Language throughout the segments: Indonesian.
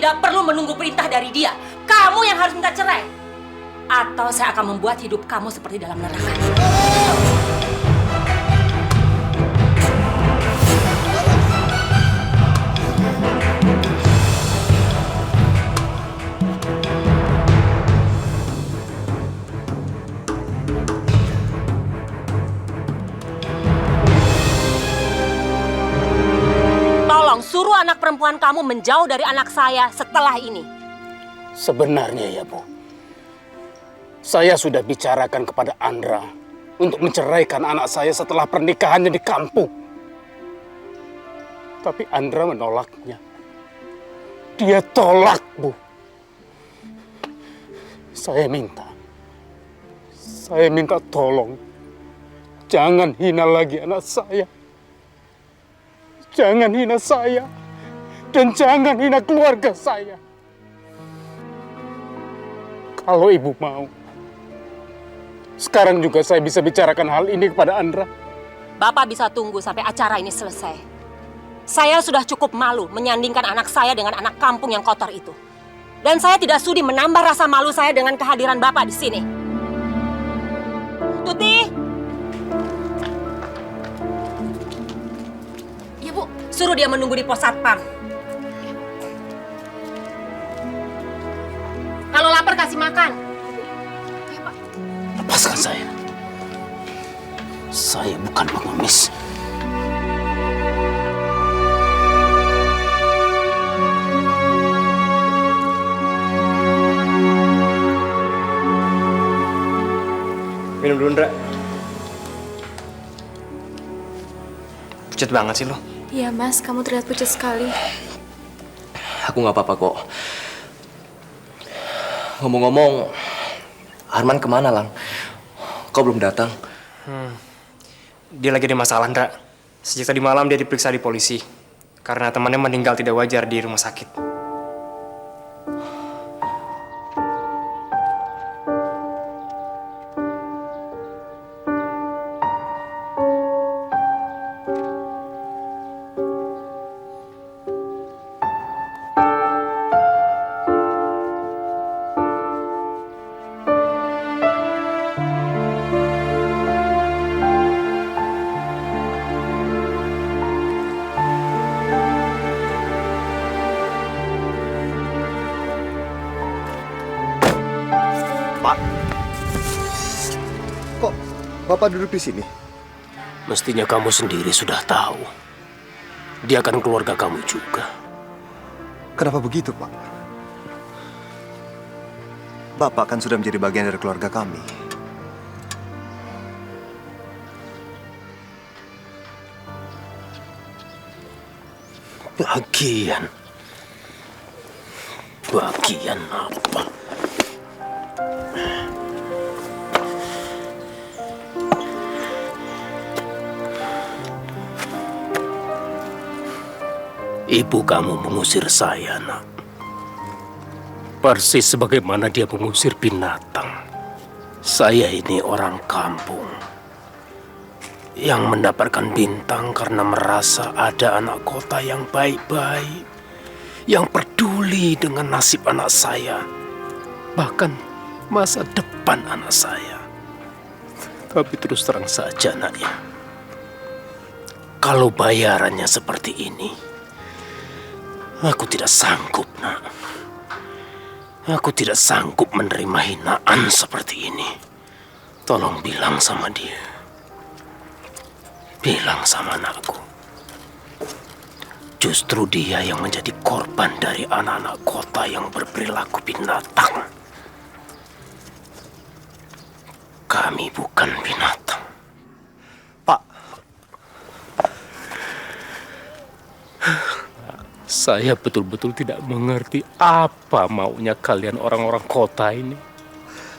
tidak perlu menunggu perintah dari dia. Kamu yang harus minta cerai. Atau saya akan membuat hidup kamu seperti dalam neraka. Tolong suruh anak perempuan kamu menjauh dari anak saya setelah ini. Sebenarnya ya, Bu. Saya sudah bicarakan kepada Andra untuk menceraikan anak saya setelah pernikahannya di kampung. Tapi Andra menolaknya. Dia tolak, Bu. Saya minta tolong. Jangan hina lagi anak saya. Jangan hina saya. Dan jangan hina keluarga saya. Kalau Ibu mau, sekarang juga saya bisa bicarakan hal ini kepada Andra. Bapak bisa tunggu sampai acara ini selesai. Saya sudah cukup malu menyandingkan anak saya dengan anak kampung yang kotor itu. Dan saya tidak sudi menambah rasa malu saya dengan kehadiran Bapak di sini. Tuti! Ya, Bu. Suruh dia menunggu di pos satpam. Kalau lapar kasih makan. Lepaskan saya. Saya bukan pengemis. Minum dulu, Ndra. Pucat banget sih lo. Iya, Mas. Kamu terlihat pucat sekali. Aku nggak apa-apa kok. Ngomong-ngomong, Arman kemana, Lang? Kok belum datang? Dia lagi ada masalah, Ndra. Sejak tadi malam dia diperiksa di polisi karena temannya meninggal tidak wajar di rumah sakit. Pak, kok Bapak duduk di sini? Mestinya kamu sendiri sudah tahu. Dia kan keluarga kamu juga. Kenapa begitu, Pak? Bapak kan sudah menjadi bagian dari keluarga kami. Bagian apa? Ibu kamu mengusir saya, Nak. Persis sebagaimana dia mengusir binatang. Saya ini orang kampung yang mendapatkan bintang karena merasa ada anak kota yang baik-baik, yang peduli dengan nasib anak saya, bahkan masa depan anak saya. Tapi terus terang saja, Nak, ya. Kalau bayarannya seperti ini, aku tidak sanggup, Nak. Aku tidak sanggup menerima hinaan seperti ini. Tolong bilang sama dia. Bilang sama anakku. Justru dia yang menjadi korban dari anak-anak kota yang berperilaku binatang. Kami bukan binatang. Pak, Saya betul-betul tidak mengerti apa maunya kalian orang-orang kota ini.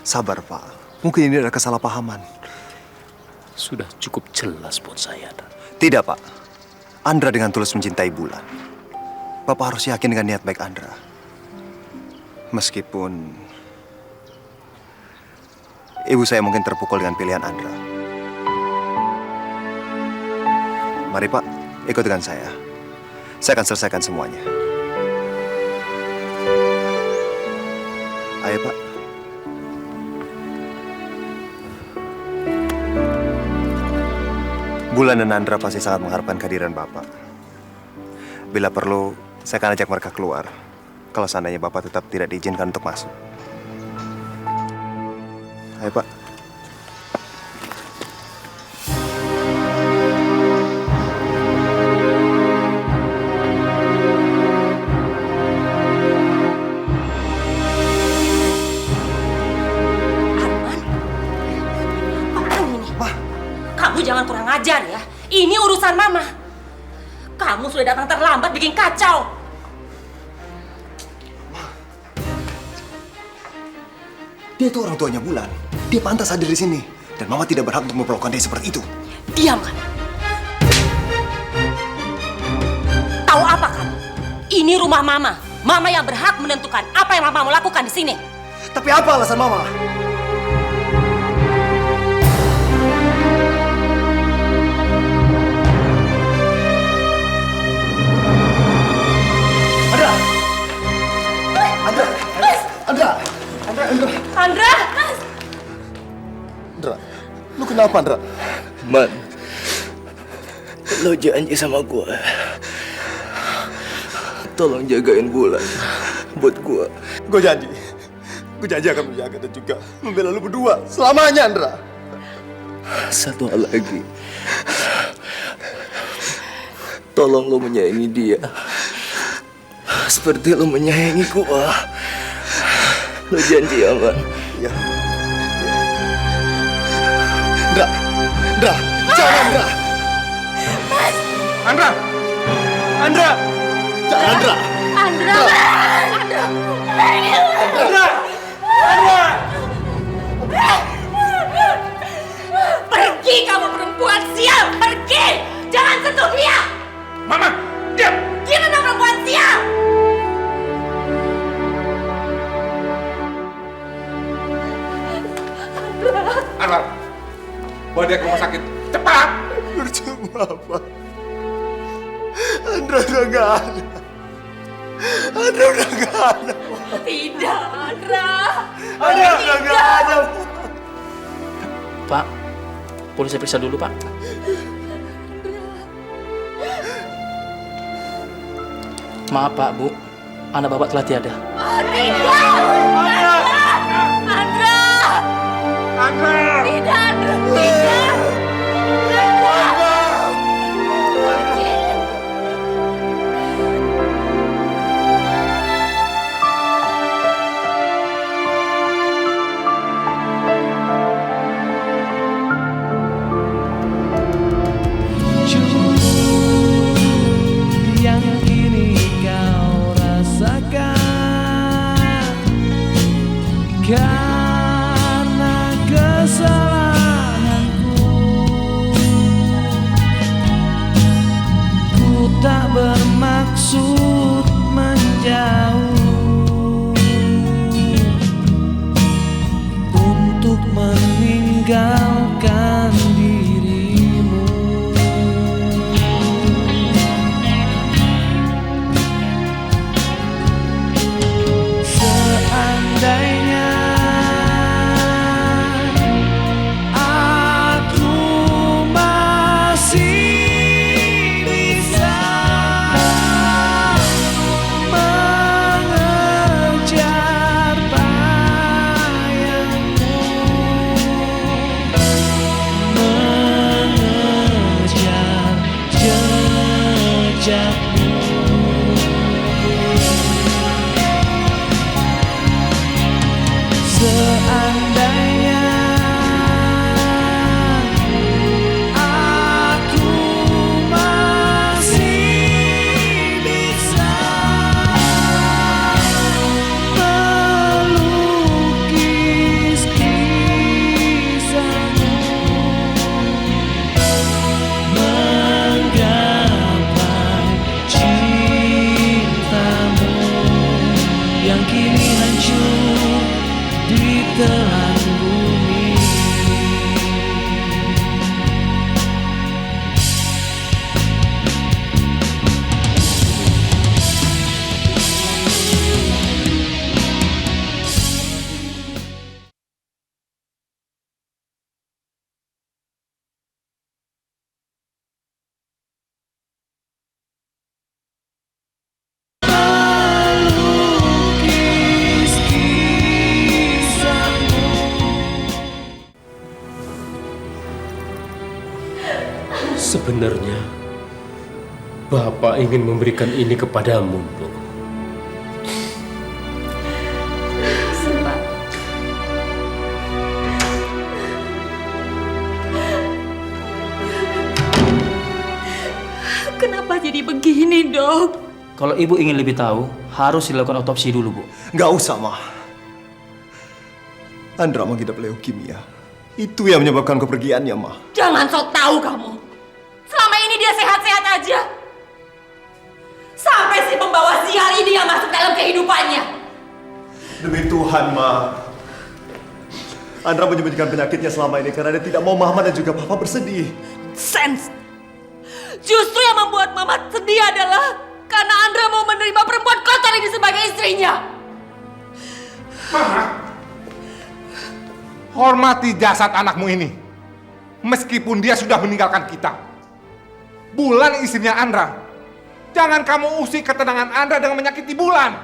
sabar, Pak. Mungkin ini adalah kesalahpahaman. Sudah cukup jelas buat saya. Tidak, Pak. Andra dengan tulus mencintai Bulan. Bapak harus yakin dengan niat baik Andra. Meskipun ibu saya mungkin terpukul dengan pilihan Andra. Mari, Pak, ikut dengan saya. Saya akan selesaikan semuanya. Ayo, Pak. Bulan dan Andra pasti sangat mengharapkan kehadiran Bapak. Bila perlu, saya akan ajak mereka keluar. Kalau seandainya Bapak tetap tidak diizinkan untuk masuk. Ayo, Pak. Kamu jangan kurang ajar ya. Ini urusan Mama. Kamu sudah datang terlambat bikin kacau. Dia itu orang tuanya Bulan. Dia pantas hadir di sini. Dan Mama tidak berhak untuk memperlakukan dia seperti itu. Diam kan? Tahu apa kamu? Ini rumah Mama. Mama yang berhak menentukan apa yang Mama mau lakukan di sini. Tapi apa alasan Mama? Andra! Andra, lu kenapa, Andra? Man, lo janji sama gue. Tolong jagain Bulan buat gue. Gue janji. Gue janji akan menjaga dan juga membela lu berdua selamanya, Andra. Satu hal lagi. Tolong lo menyayangi dia seperti lo menyayangi gue. Lo janji ya, Man? Iya. Andra! Andra! Jangan, Andra! Andra! Andra! Jangan, Andra! Andra! Andra! Andra! Pergi kamu perempuan sial! Pergi! Jangan sentuh dia! Mama, diam! Dia memang perempuan sial! Anwar, bawa dia ke rumah sakit. Cepat! Percuma apa? Andra udah gak ada. Andra udah gak ada. Tidak, Andra! Andra udah gak ada. Pak, boleh saya periksa dulu, Pak? Maaf, Pak, Bu. Anak Bapak telah tiada. Tidak! Andra! Andra! Tidak, Andra! Tidak! Yang kini kau rasakan karena kesalahanku. Sebenarnya, Bapak ingin memberikan ini kepadamu, Nuk. Kenapa jadi begini, Dok? Kalau ibu ingin lebih tahu, harus dilakukan otopsi dulu, Bu. Nggak usah, Ma. Andra mengidap leukemia. Itu yang menyebabkan kepergiannya, Ma. Jangan sok tahu kamu. Selama ini dia sehat-sehat aja. Sampai si pembawa sial ini yang masuk dalam kehidupannya. Demi Tuhan, Ma. Andra menyembunyikan penyakitnya selama ini karena dia tidak mau Mama dan juga Papa bersedih. Sense. Justru yang membuat Mama sedih adalah karena Andra mau menerima perempuan kotor ini sebagai istrinya. Mama, hormati jasad anakmu ini. Meskipun dia sudah meninggalkan kita. Bulan istrinya Andra. Jangan kamu usik ketenangan Andra dengan menyakiti Bulan.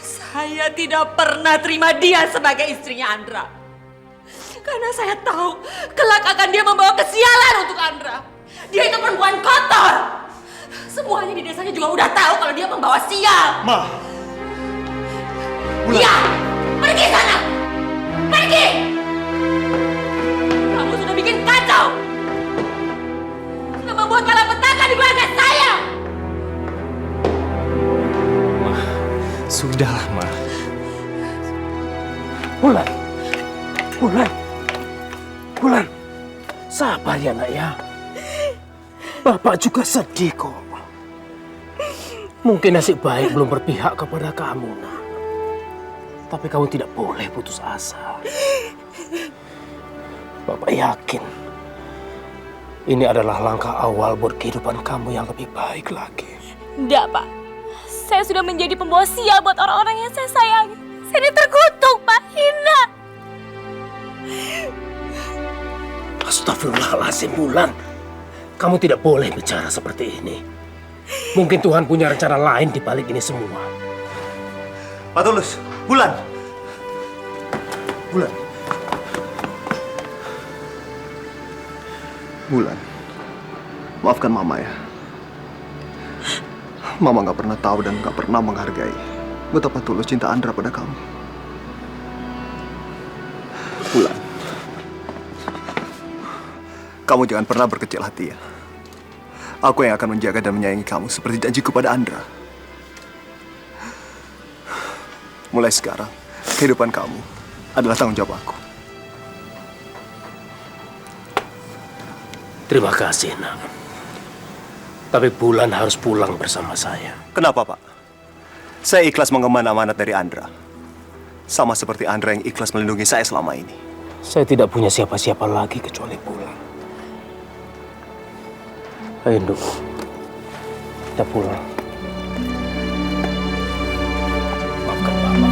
Saya tidak pernah terima dia sebagai istrinya Andra. Karena saya tahu kelak akan dia membawa kesialan untuk Andra. Dia itu perempuan kotor. Semuanya di desanya juga udah tahu kalau dia membawa sial. Ma. Bulan. Ya, pergi sana. Pergi. Kamu sudah bikin kacau. Sudah membuat malapetaka di keluarga saya. Ma, sudahlah, Ma. Bulan. Bulan. Bulan. Sabar ya, Nak ya. Bapak juga sedih kok. Mungkin nasib baik belum berpihak kepada kamu, Nak. Tapi kamu tidak boleh putus asa. Bapak yakin ini adalah langkah awal buat kehidupan kamu yang lebih baik lagi. Enggak, Pak. Saya sudah menjadi pembawa sial buat orang-orang yang saya sayangi. Saya ini terkutuk, Pak. Hina. Astagfirullahaladzim, Bulan. Kamu tidak boleh bicara seperti ini. Mungkin Tuhan punya rencana lain di balik ini semua. Pak Tulus, Bulan. Bulan. Bulan. Maafkan Mama ya. Mama nggak pernah tahu dan nggak pernah menghargai betapa tulus cinta Andra pada kamu. Bulan. Kamu jangan pernah berkecil hati ya. Aku yang akan menjaga dan menyayangi kamu seperti janjiku pada Andra. Mulai sekarang, kehidupan kamu adalah tanggung jawab aku. Terima kasih, Nak. Tapi Bulan harus pulang bersama saya. Kenapa, Pak? Saya ikhlas mengemban amanat dari Andra. Sama seperti Andra yang ikhlas melindungi saya selama ini. Saya tidak punya siapa-siapa lagi kecuali Bulan. Ayo, Nduk. Kita pulang. Maafkan Bapak.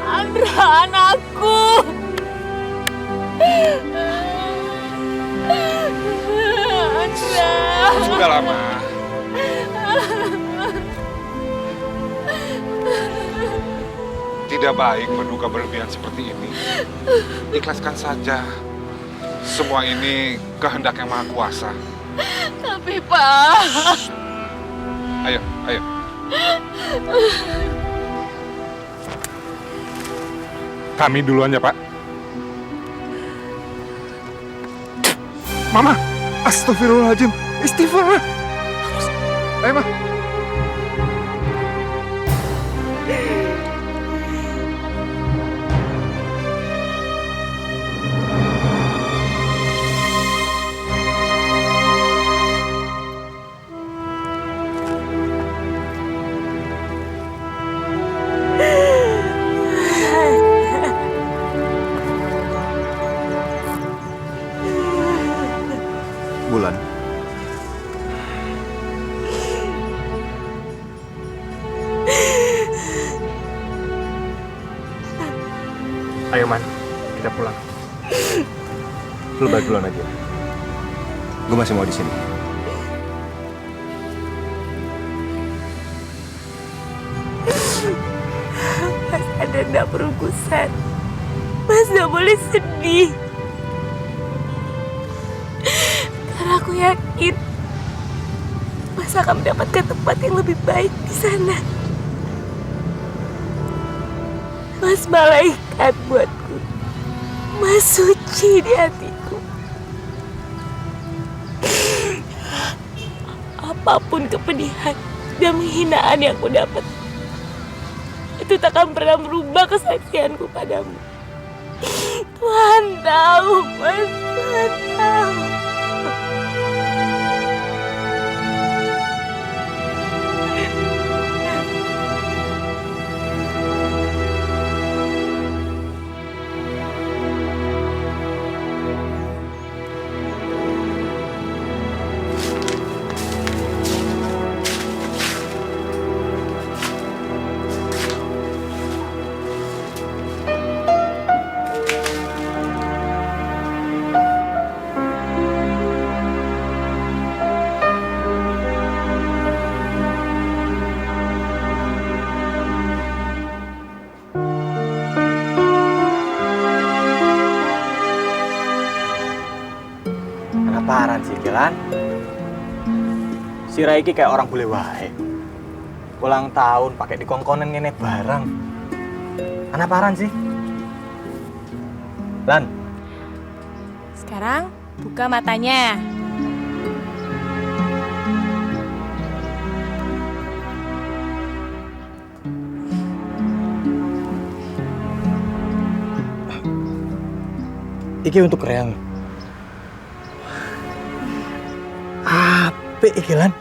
Andra, anakku. Andra. Sudah lama. Tidak baik menduga berlebihan seperti ini. Ikhlaskan saja. Semua ini kehendak yang Maha Kuasa. Tapi, Pak. Ayo, ayo. Kami duluan ya, Pak. Mama, astagfirullahaladzim. Istighfar. Ayo, Ma. Bulan, Ayo Man, kita pulang. Lu balik duluan aja. Gue masih mau di sini. Mas ada enggak berurusan. Mas gak boleh sedih. Karena aku yakin Mas akan mendapatkan tempat yang lebih baik di sana. Mas malaikat buatku. Mas suci di hatiku. Apapun kepedihan dan penghinaan yang aku dapat, itu tak akan pernah merubah kesaksianku padamu. Tuhan tahu, Mas. Tuhan tahu. Apaan sih, Gilan? Si Raiki kayak orang bule wae. Ulang tahun pakai dikongkonen ngene barang. Anak apaan sih? Lan, Sekarang buka matanya. iki untuk Reang. Apik iki, Lan?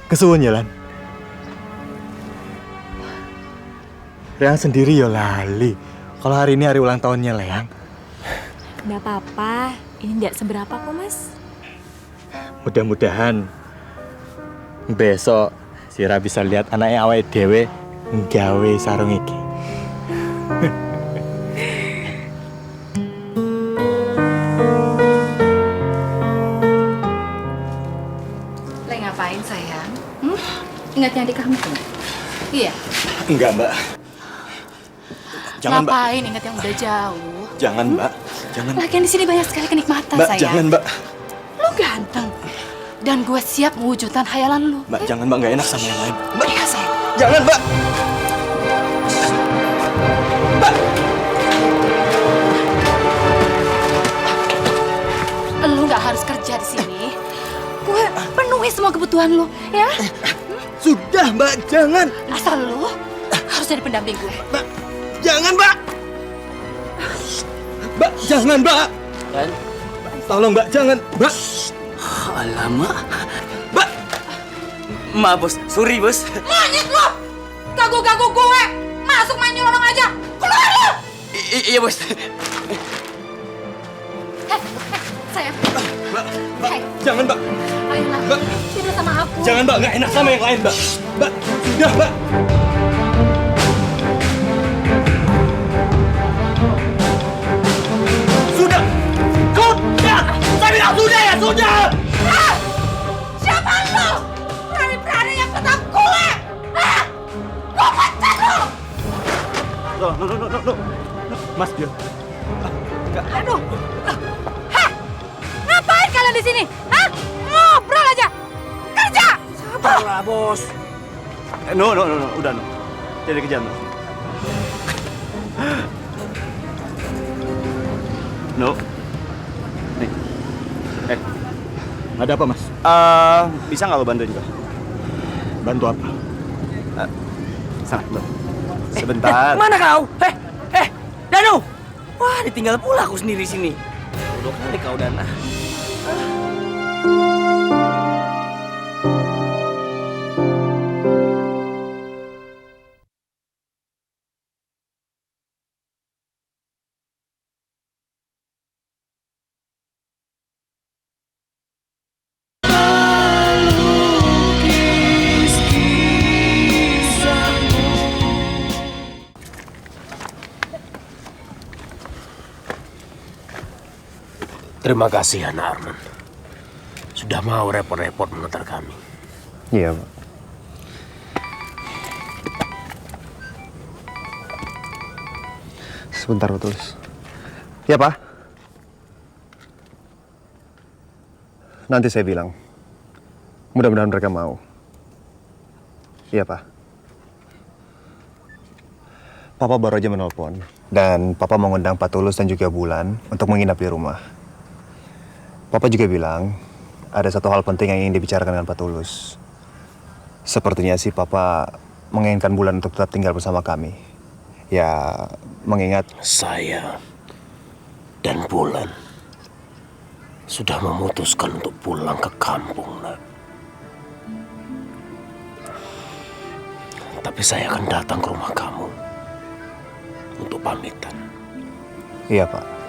Kesuwun ya, Lan? Reang sendiri ya lali. Kalau hari ini hari ulang tahunnya Leang. Nggak apa-apa, ini nggak seberapa kok, Mas. Mudah-mudahan besok Sira bisa lihat anaknya awake dhewe nggawe sarung iki. Lagi ngapain sayang? Ingat yang di kamu tuh? Iya. Enggak, Mbak. Jangan, Ngapain? Ingat yang udah jauh. Jangan, Mbak. Jangan. Lagian di sini banyak sekali kenikmatan, Mbak, sayang. jangan, Mbak. Lu ganteng. Dan gue siap mewujudkan khayalan lu. Mbak, jangan, Mbak. Nggak enak sama yang lain. Mbak, Iya, sayang. jangan, Mbak. Mbak. Lu nggak harus kerja di sini. Gue penuhi semua kebutuhan lu, ya. Sudah, Mbak. Jangan. Asal lu harus jadi pendamping gue. Mbak, jangan, Mbak. Mbak, jangan, Mbak. Lan, Tolong, Mbak. Jangan, Mbak. alamak. Mbak. Ma, bos. Sorry, bos. Monyet lu! Gagu-gagu gue! Masuk main nyolong aja! Keluar lu! Iya, bos. Sayang. Mbak, Mbak. Hei. Jangan, Mbak. Ayolah, Mbak. tidur sama aku. Jangan, Mbak. Nggak enak sama yang lain, Mbak. Mbak, sudah, Mbak. Sudah. Sudah. Saya bilang sudah ya, sudah. Ah! Siapa lu? Berani-berani yang petak gue! Ah! Gue pecat lu! No. Mas, dia. Aduh! Hah! Ngapain kalian di sini? Hah? Ngobrol aja! Kerja! Sabarlah, bos. No. Udah, no. Jadi kejam, no. No. Nih. Ada apa, Mas? Bisa nggak lo bantu juga? Bantu apa? Sana, lo. Sebentar. Mana kau? Danu. Wah, ditinggal pula aku sendiri sini. Bodoh kali kau, Dana. Terima kasih, anak Arman. Sudah mau repot-repot mengantar kami. Iya, Pak. Sebentar, Pak Tulus. Ya, Pak. Nanti saya bilang. Mudah-mudahan mereka mau. Iya, Pak. Papa baru aja menelpon. Dan Papa mengundang Pak Tulus dan juga Bulan untuk menginap di rumah. Papa juga bilang, ada satu hal penting yang ingin dibicarakan dengan Pak Tulus. Sepertinya sih Papa menginginkan Bulan untuk tetap tinggal bersama kami. Ya, mengingat Saya dan Bulan sudah memutuskan untuk pulang ke kampung, Nak. Tapi saya akan datang ke rumah kamu untuk pamitan. iya, Pak.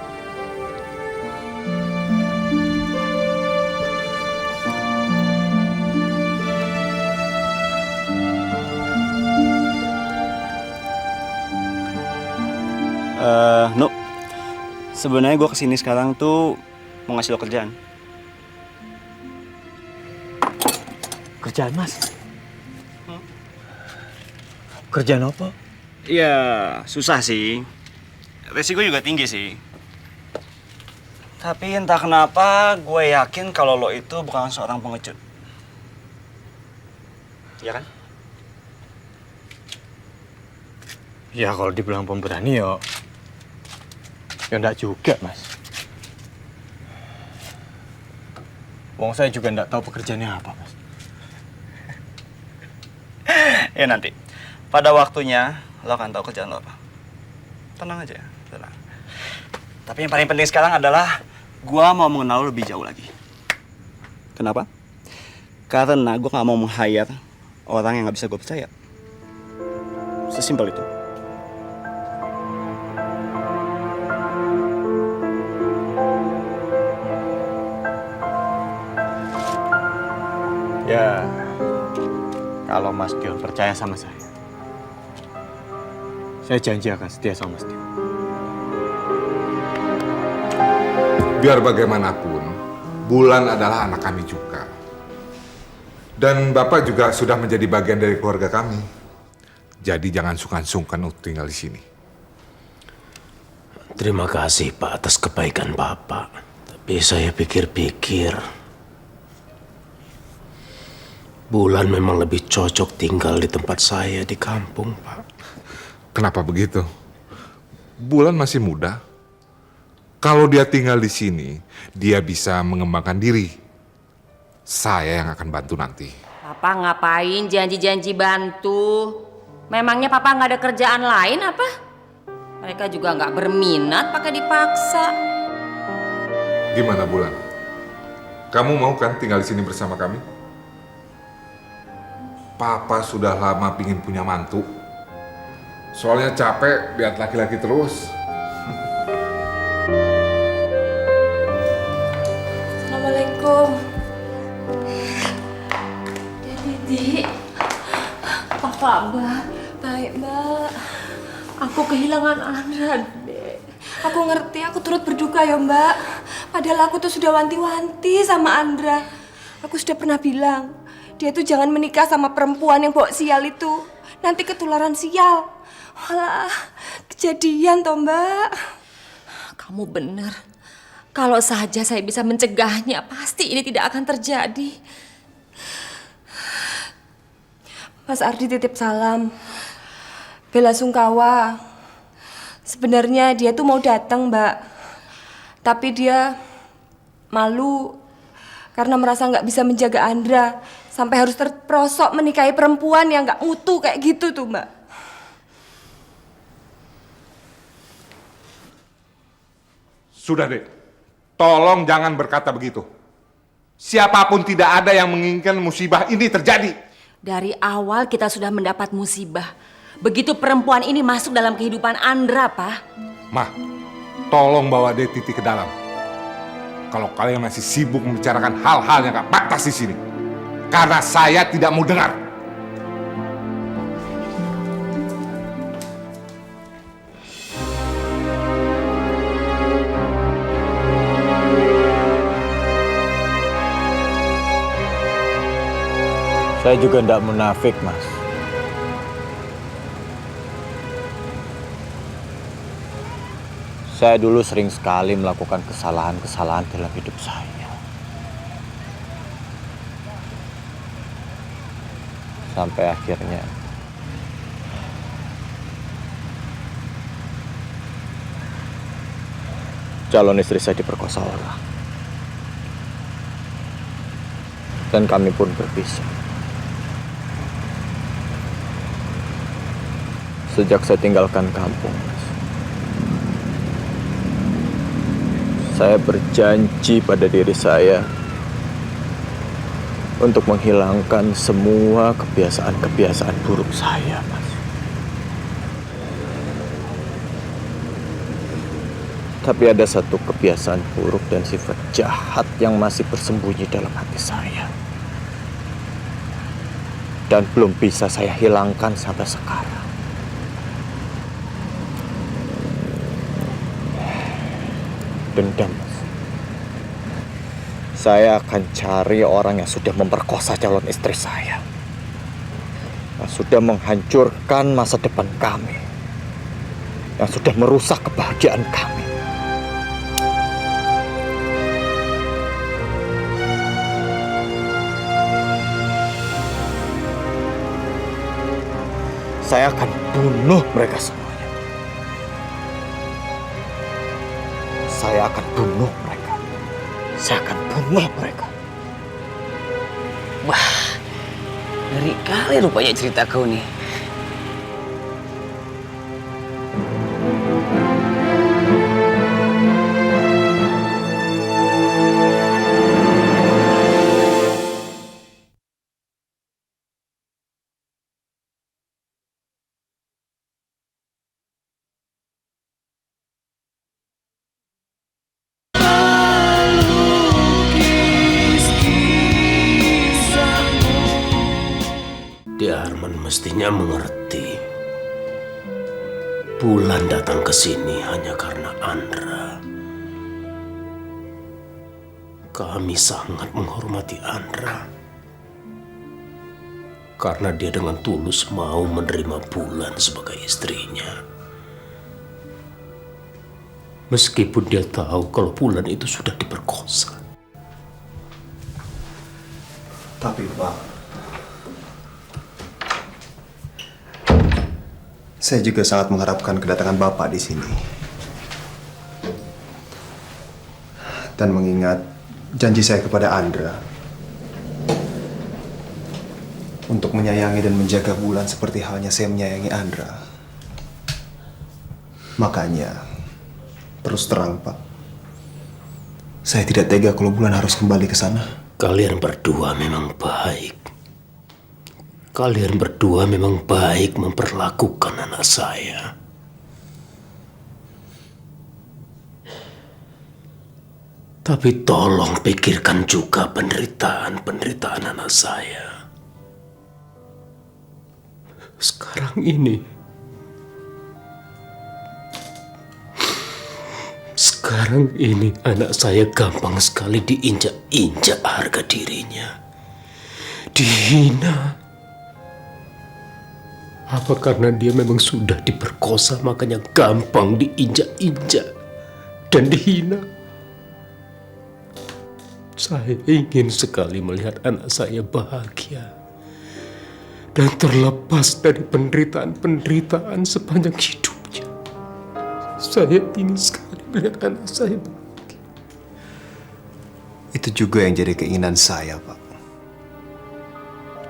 Nuk, sebenarnya gue kesini sekarang tuh mau ngasih lo kerjaan. Kerjaan, Mas? Kerjaan apa? Iya, susah sih. Resiko juga tinggi sih. Tapi entah kenapa gue yakin kalau lo itu bukan seorang pengecut. Iya kan? Ya kalau dibilang pemberani ya enggak juga, Mas. Wong saya juga enggak tahu pekerjaannya apa, Mas. Ya nanti, pada waktunya lo akan tahu kerjaan lo apa. Tenang aja, tenang. Tapi yang paling penting sekarang adalah gua mau mengenal lo lebih jauh lagi. Kenapa? Karena gua nggak mau meng-hire orang yang nggak bisa gue percaya. Sesimpel itu. Ya, kalau Mas Dion percaya sama saya janji akan setia sama Mas Dion. Biar bagaimanapun, Bulan adalah anak kami juga. Dan Bapak juga sudah menjadi bagian dari keluarga kami. Jadi jangan sungkan-sungkan untuk tinggal di sini. Terima kasih, Pak, atas kebaikan Bapak. Tapi saya pikir-pikir, Bulan memang lebih cocok tinggal di tempat saya di kampung, Pak. Kenapa begitu? Bulan masih muda. Kalau dia tinggal di sini, dia bisa mengembangkan diri. Saya yang akan bantu nanti. Papa ngapain janji-janji bantu? Memangnya Papa nggak ada kerjaan lain apa? Mereka juga nggak berminat pakai dipaksa. Gimana, Bulan? Kamu mau kan tinggal di sini bersama kami? Papa sudah lama pingin punya mantu. Soalnya capek lihat laki-laki terus. Assalamualaikum. Didi. Apa kabar? Baik, Mbak. Aku kehilangan Andra, Dek. Aku ngerti, aku turut berduka ya, Mbak. Padahal aku tuh sudah wanti-wanti sama Andra. Aku sudah pernah bilang, dia tuh jangan menikah sama perempuan yang bawa sial itu. Nanti ketularan sial. Walah, kejadian toh, Mbak. Kamu benar. Kalau saja saya bisa mencegahnya, pasti ini tidak akan terjadi. Mas Ardi titip salam. Bela sungkawa. Sebenarnya dia tuh mau datang, Mbak. Tapi dia malu karena merasa nggak bisa menjaga Andra. Sampai harus terperosok menikahi perempuan yang nggak mutu kayak gitu tuh, Mbak. Sudah, Dek. Tolong jangan berkata begitu. Siapapun tidak ada yang menginginkan musibah ini terjadi. Dari awal kita sudah mendapat musibah. Begitu perempuan ini masuk dalam kehidupan Andra, Pak. Mah, tolong bawa Dek Titi ke dalam. Kalau kalian masih sibuk membicarakan hal-hal yang gak pantas di sini. Karena saya tidak mau dengar. Saya juga tidak munafik, Mas. Saya dulu sering sekali melakukan kesalahan-kesalahan dalam hidup saya. Sampai akhirnya calon istri saya diperkosa orang. Dan kami pun berpisah. Sejak saya tinggalkan kampung, Mas, saya berjanji pada diri saya untuk menghilangkan semua kebiasaan-kebiasaan buruk saya, Mas. Tapi ada satu kebiasaan buruk dan sifat jahat yang masih bersembunyi dalam hati saya. Dan belum bisa saya hilangkan sampai sekarang. Dendam, Mas. Saya akan cari orang yang sudah memperkosa calon istri saya, yang sudah menghancurkan masa depan kami, yang sudah merusak kebahagiaan kami. Saya akan bunuh mereka semuanya. Saya akan bunuh mereka. Saya akan bunuh mereka. Wah, ngeri kali rupanya cerita kau nih. Arman mestinya mengerti. Bulan datang ke sini hanya karena Andra. Kami sangat menghormati Andra karena dia dengan tulus mau menerima Bulan sebagai istrinya. Meskipun dia tahu kalau Bulan itu sudah diperkosa. Tapi Pak, saya juga sangat mengharapkan kedatangan Bapak di sini. Dan mengingat janji saya kepada Andra untuk menyayangi dan menjaga Bulan seperti halnya saya menyayangi Andra. Makanya, terus terang Pak, saya tidak tega kalau Bulan harus kembali ke sana. Kalian berdua memang baik. Kalian berdua memang baik memperlakukan anak saya. Tapi tolong pikirkan juga penderitaan anak saya. Sekarang ini anak saya gampang sekali diinjak-injak harga dirinya. Dihina. Apa karena dia memang sudah diperkosa makanya gampang diinjak-injak dan dihina? Saya ingin sekali melihat anak saya bahagia dan terlepas dari penderitaan sepanjang hidupnya. Saya ingin sekali melihat anak saya bahagia. Itu juga yang jadi keinginan saya, Pak.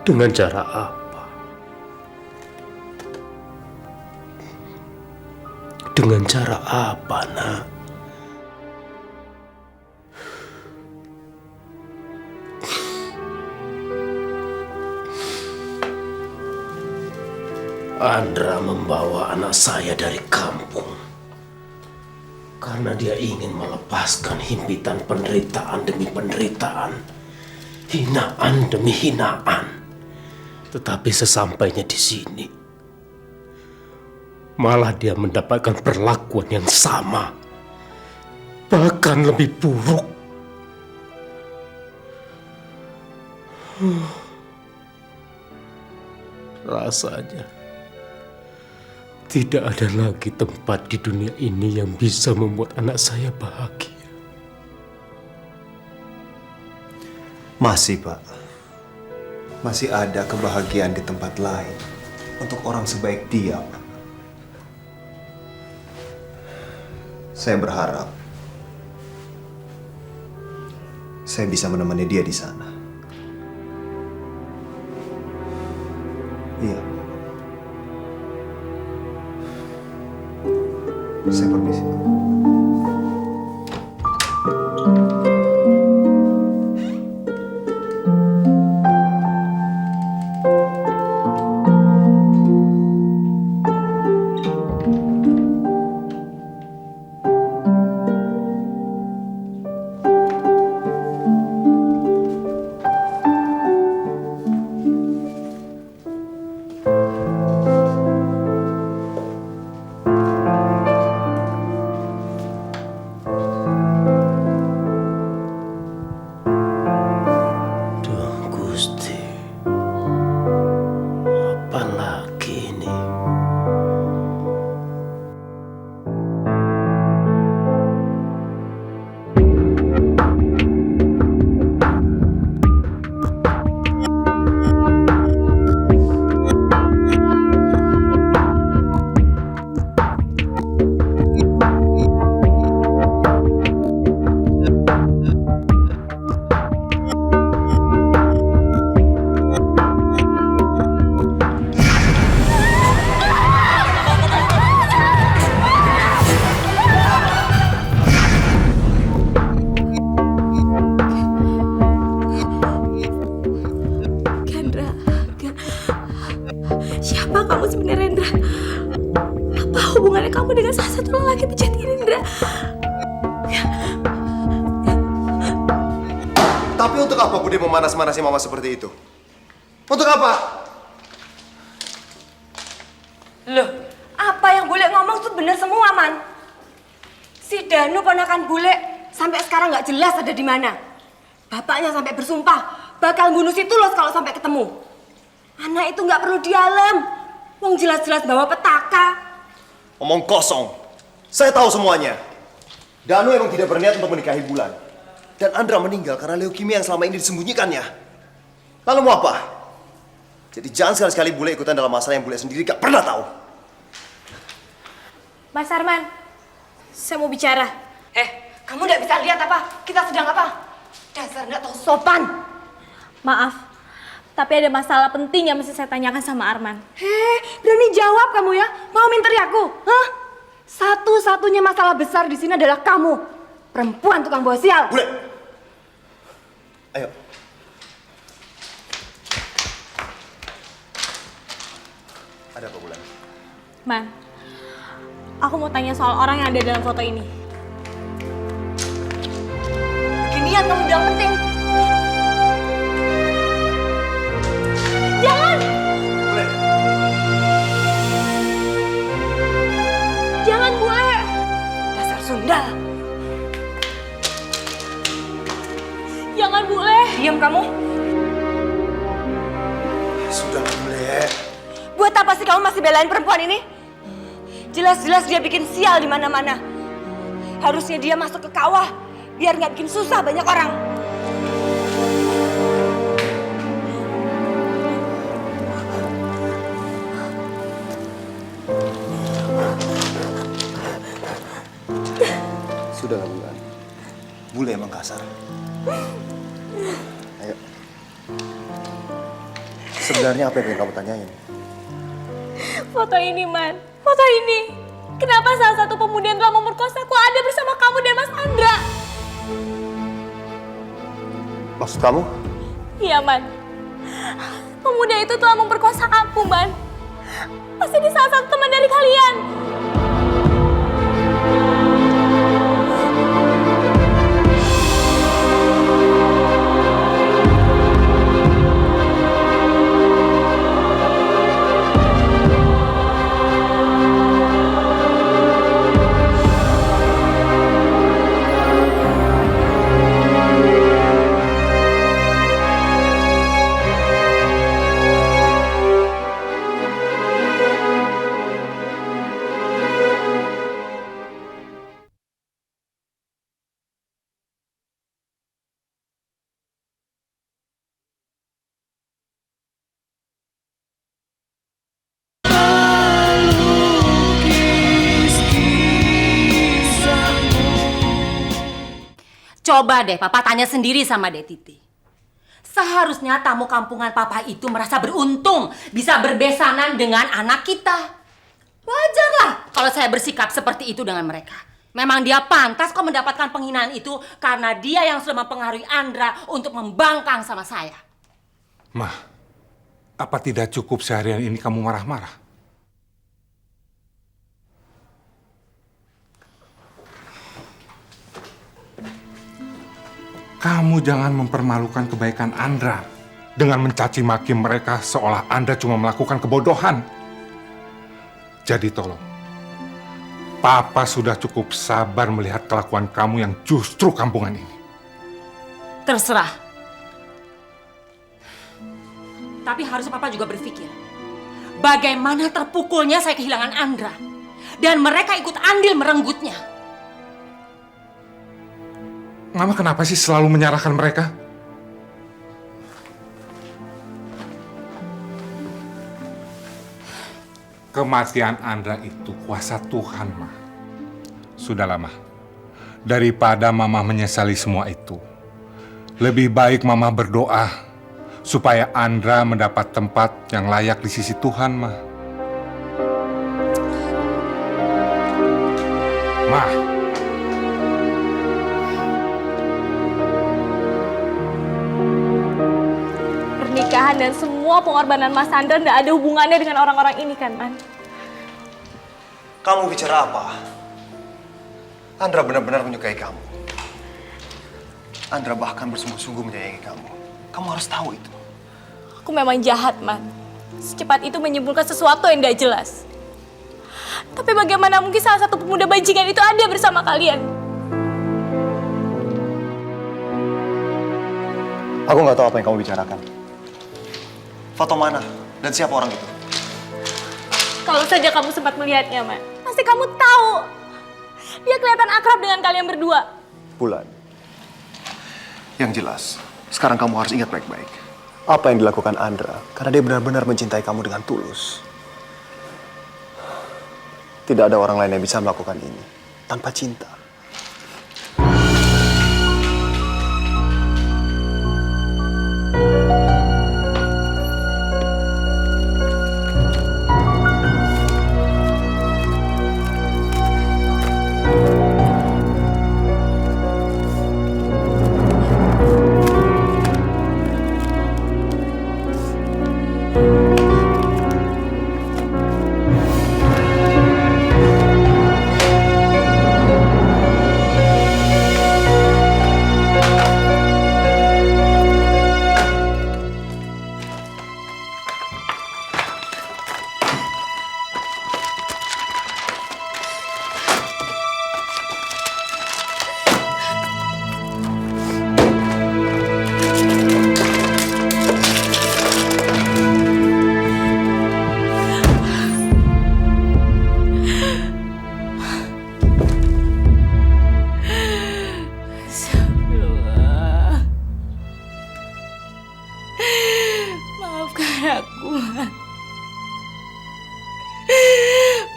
Dengan cara apa? Dengan cara apa, Nak? Andra membawa anak saya dari kampung karena dia ingin melepaskan himpitan penderitaan demi penderitaan, hinaan demi hinaan. Tetapi sesampainya di sini, malah dia mendapatkan perlakuan yang sama, bahkan lebih buruk. rasanya. Tidak ada lagi tempat di dunia ini yang bisa membuat anak saya bahagia. Masih, Pak. Masih ada kebahagiaan di tempat lain untuk orang sebaik dia, Pak. Saya berharap saya bisa menemani dia di sana. Iya. Saya permisi, Pak. Tapi untuk apa Budi memanas-manasi Mama seperti itu? Untuk apa? Loh, apa yang Bule ngomong tuh bener semua, Man. Si Danu ponakan Bule sampai sekarang nggak jelas ada di mana. Bapaknya sampai bersumpah bakal bunuh si Tulus kalau sampai ketemu. Anak itu nggak perlu dialam. Wong jelas-jelas bawa petaka. Omong kosong. Saya tahu semuanya. Danu emang tidak berniat untuk menikahi Bulan. Dan Andra meninggal karena leukemia yang selama ini disembunyikannya. Lalu mau apa? Jadi jangan sekali-sekali Bule ikutan dalam masalah yang Bule sendiri gak pernah tahu. Mas Arman, saya mau bicara. Kamu nggak bisa lihat apa? Kita sedang apa? Dasar nggak tahu sopan. Maaf, tapi ada masalah penting yang mesti saya tanyakan sama Arman. Berani jawab kamu ya? Mau minteri aku? Hah? Satu-satunya masalah besar di sini adalah kamu. Perempuan tukang bawa sial. Bule! Ayo. Ada apa, Bulan? Man, aku mau tanya soal orang yang ada dalam foto ini. Beginian kamu bilang penting. Jangan! Bule! Jangan, Bule! Dasar sundal. Jangan, Bule! Diam kamu. Sudah, Bule. Buat apa sih kamu masih belain perempuan ini? Jelas-jelas dia bikin sial di mana-mana. Harusnya dia masuk ke kawah biar nggak bikin susah banyak orang. Sudahlah, Bulan. Bule emang kasar. Ayo. Sebenarnya apa yang ingin kamu tanyain? Foto ini, Man. Foto ini. Kenapa salah satu pemuda yang telah memerkosaku ada bersama kamu dan Mas Andra? Maksud kamu? Iya, Man. Pemuda itu telah memperkosa aku, Man. Pasti dia salah satu teman dari kalian. Coba deh Papa tanya sendiri sama Dek Titi. Seharusnya tamu kampungan Papa itu merasa beruntung bisa berbesanan dengan anak kita. Wajarlah kalau saya bersikap seperti itu dengan mereka. Memang dia pantas kok mendapatkan penghinaan itu karena dia yang sudah mempengaruhi Andra untuk membangkang sama saya. Mah, apa tidak cukup seharian ini kamu marah-marah? Kamu jangan mempermalukan kebaikan Andra dengan mencaci maki mereka seolah Anda cuma melakukan kebodohan. Jadi tolong, Papa sudah cukup sabar melihat kelakuan kamu yang justru kampungan ini. Terserah. Tapi harus Papa juga berpikir, bagaimana terpukulnya saya kehilangan Andra. Dan mereka ikut andil merenggutnya. Mama kenapa sih selalu menyalahkan mereka? Kematian Andra itu kuasa Tuhan, Ma. Sudah lama. Daripada Mama menyesali semua itu, lebih baik Mama berdoa supaya Andra mendapat tempat yang layak di sisi Tuhan, Ma. Ma. Pernikahan dan semua pengorbanan Mas Andra tidak ada hubungannya dengan orang-orang ini kan, Man? Kamu bicara apa? Andra benar-benar menyukai kamu. Andra bahkan bersungguh-sungguh menyayangi kamu. Kamu harus tahu itu. Aku memang jahat, Man. Secepat itu menyimpulkan sesuatu yang tidak jelas. Tapi bagaimana mungkin salah satu pemuda bajingan itu ada bersama kalian? Aku nggak tahu apa yang kamu bicarakan. Foto mana? Dan siapa orang itu? Kalau saja kamu sempat melihatnya, Man. Pasti kamu tahu. Dia kelihatan akrab dengan kalian berdua. Bulan. Yang jelas, sekarang kamu harus ingat baik-baik. Apa yang dilakukan Andra, karena dia benar-benar mencintai kamu dengan tulus. Tidak ada orang lain yang bisa melakukan ini tanpa cinta.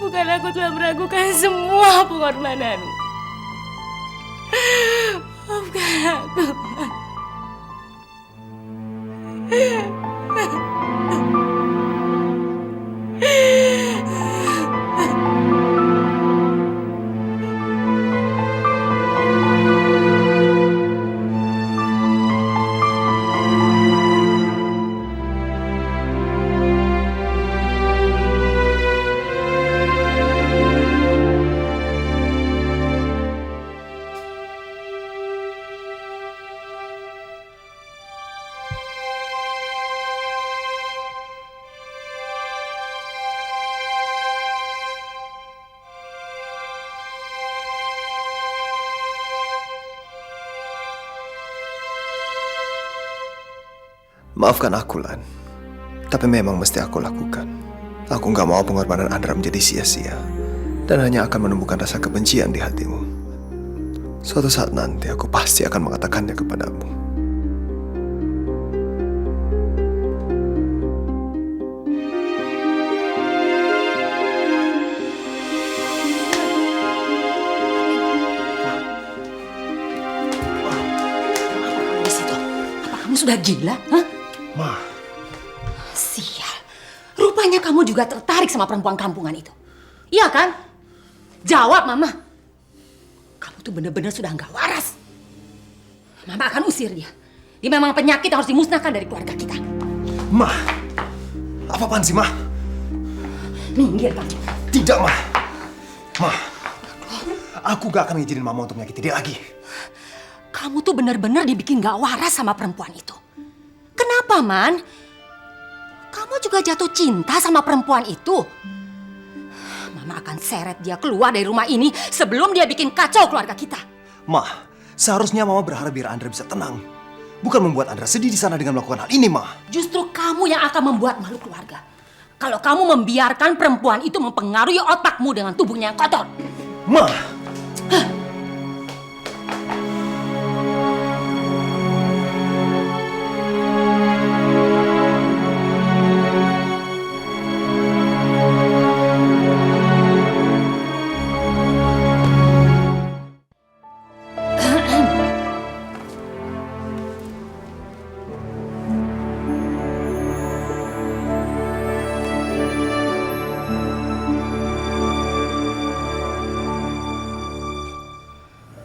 Bukan aku telah meragukan semua pengorbananmu. Maafkan aku. Maafkan aku, Lan. Tapi memang mesti aku lakukan. Aku nggak mau pengorbanan Andra menjadi sia-sia dan hanya akan menumbuhkan rasa kebencian di hatimu. Suatu saat nanti aku pasti akan mengatakannya kepadamu. sudah gila? Hah? Ma. Sial. Rupanya kamu juga tertarik sama perempuan kampungan itu. Iya kan? Jawab, Mama. Kamu tuh bener-bener sudah nggak waras. Mama akan usir dia. Dia memang penyakit yang harus dimusnahkan dari keluarga kita. Ma. Apa-apaan sih, Ma? Minggir kamu. Tidak, Ma. Ma. Aku gak akan ngizinin Mama untuk menyakiti dia lagi. Kamu tuh bener-bener dibikin gak waras sama perempuan itu. Kenapa, Man? Kamu juga jatuh cinta sama perempuan itu? Mama akan seret dia keluar dari rumah ini sebelum dia bikin kacau keluarga kita. Ma, seharusnya Mama berharap biar Andra bisa tenang. Bukan membuat Andra sedih di sana dengan melakukan hal ini, Ma. Justru kamu yang akan membuat malu keluarga. Kalau kamu membiarkan perempuan itu mempengaruhi otakmu dengan tubuhnya yang kotor. Ma!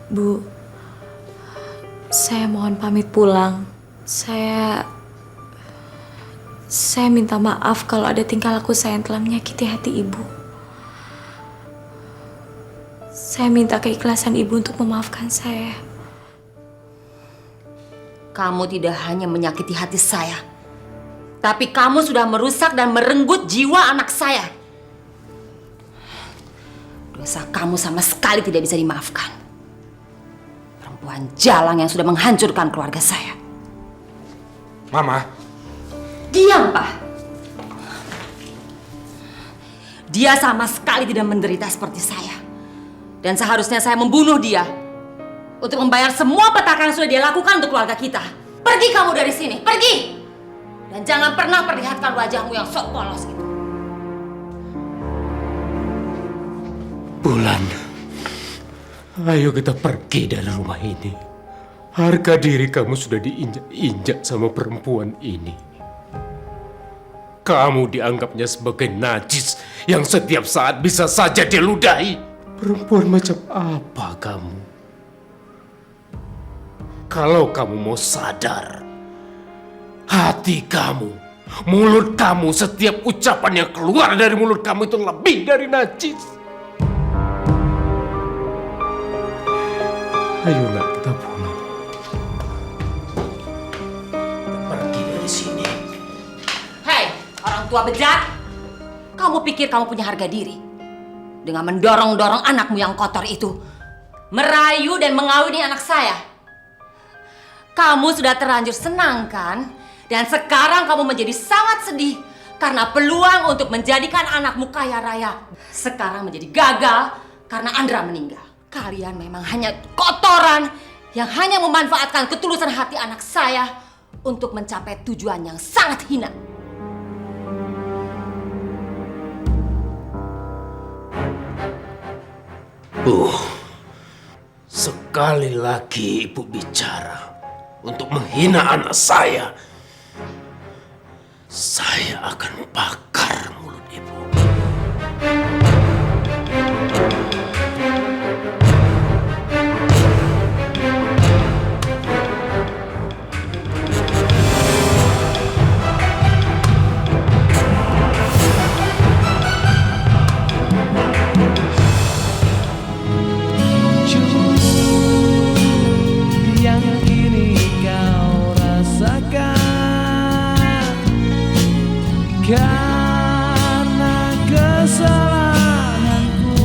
Bu, saya mohon pamit pulang. Saya minta maaf kalau ada tingkah laku saya yang telah menyakiti hati Ibu. Saya minta keikhlasan Ibu untuk memaafkan saya. Kamu tidak hanya menyakiti hati saya, tapi kamu sudah merusak dan merenggut jiwa anak saya. Dosa kamu sama sekali tidak bisa dimaafkan. Perempuan jalang yang sudah menghancurkan keluarga saya. Mama. Diam, Pak. Dia sama sekali tidak menderita seperti saya. Dan seharusnya saya membunuh dia untuk membayar semua petaka yang sudah dia lakukan untuk keluarga kita. Pergi kamu dari sini, pergi! Dan jangan pernah perlihatkan wajahmu yang sok polos itu. Bulan, ayo kita pergi dari rumah ini. Harga diri kamu sudah diinjak-injak sama perempuan ini. Kamu dianggapnya sebagai najis yang setiap saat bisa saja diludahi. Perempuan macam apa kamu? Kalau kamu mau sadar, hati kamu, mulut kamu, setiap ucapan yang keluar dari mulut kamu itu lebih dari najis. Ayo nak, kita pulang. Kita pergi dari sini. Hei, orang tua bejat. Kamu pikir kamu punya harga diri? Dengan mendorong-dorong anakmu yang kotor itu. Merayu dan mengawini anak saya. Kamu sudah terlanjur senang kan? Dan sekarang kamu menjadi sangat sedih. Karena peluang untuk menjadikan anakmu kaya raya sekarang menjadi gagal karena Andra meninggal. Kalian memang hanya kotoran yang hanya memanfaatkan ketulusan hati anak saya untuk mencapai tujuan yang sangat hina. Sekali lagi ibu bicara untuk menghina anak saya akan bakar mulut ibu. yang kini kau rasakan karena kesalahanku.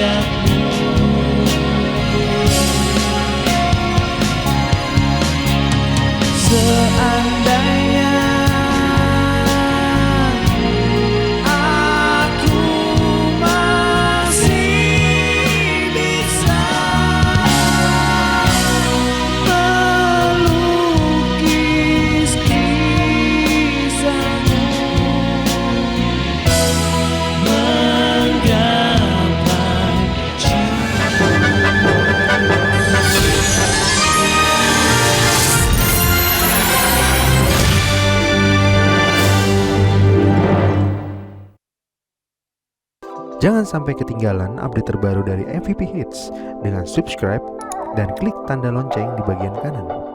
jejakmu. Seandainya aku masih bisa melukis kisahmu, menggapai Jangan sampai ketinggalan update terbaru dari MVP Hits dengan subscribe dan klik tanda lonceng di bagian kanan.